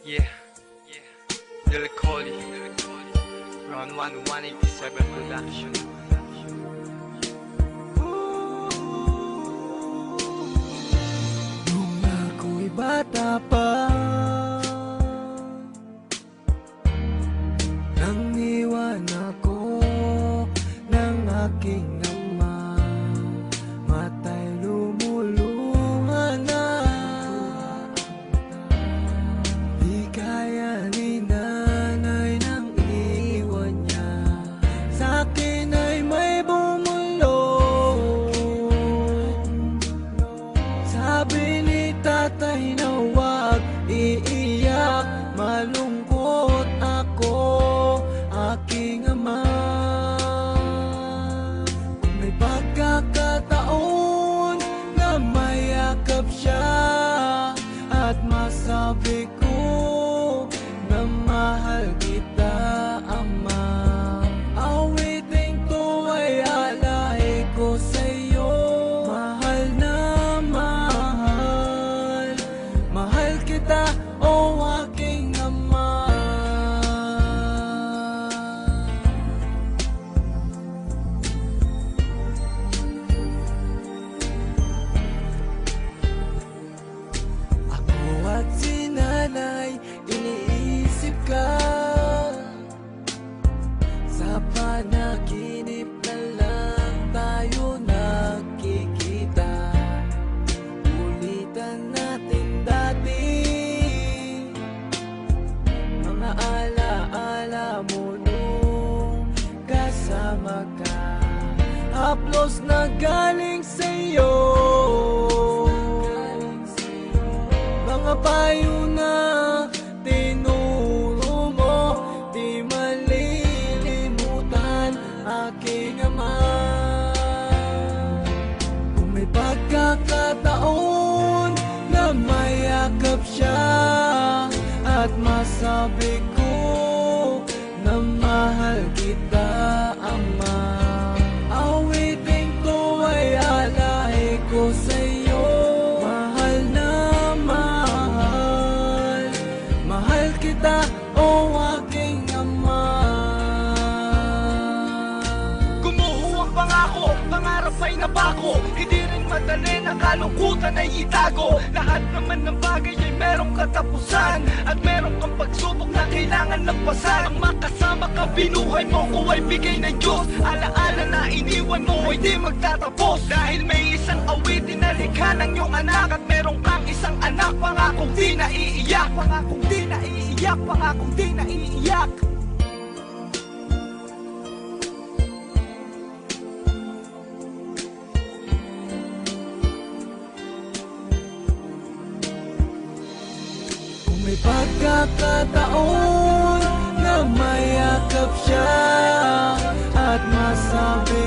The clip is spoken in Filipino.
Yeah, Lil Collie, Round 1, 187 Production. Nung ako'y bata pa, nang iwan ako ng aking ama, mata'y lumuluha na. Di kaya ni nanay nang iwan niya, sa'kin ay may bumulong. Sabi ni tatay na huwag iiyak, malungkot ako, aking ama. Kung may pagkakataon na mayakap siya at masabi ko na mahal kita, ama, awiting to ay alay ko sa'yo. Mahal na mahal, mahal kita, o aking ama. Ako at si nanay, iniisip ka. Sa panaginip na lang tayo nakikita. Ulitan natin dati mga alaala mo nung kasama ka. Haplos na galing sa'yo, mga payo na tinuro mo, di malilimutan, aking ama. Kung may pagkakataon na mayakap siya at masabi ko na mahal kita, ama, awiting to ay alay ko sa'yo. Mahal na mahal, mahal kita, o aking ama. Gumuho ang pangako, pangarap ay napako. Hindi rin madali na kalungkutan ay itago. Lahat naman ng bagay ay merong katapusan, at meron kang pagsubok na kailangan lagpasan. Ang makasama ka, binuhay mo ko ay bigay ng Diyos. Alaala na iniwan mo ay di magtatapos. Dahil may isang awitin na likha ng iyong anak, at meron kang isang anak, pangakong di naiiyak, pangakong di naiiyak, pangakong di naiiyak. Kung may pagkakataon na mayakap siya at masabi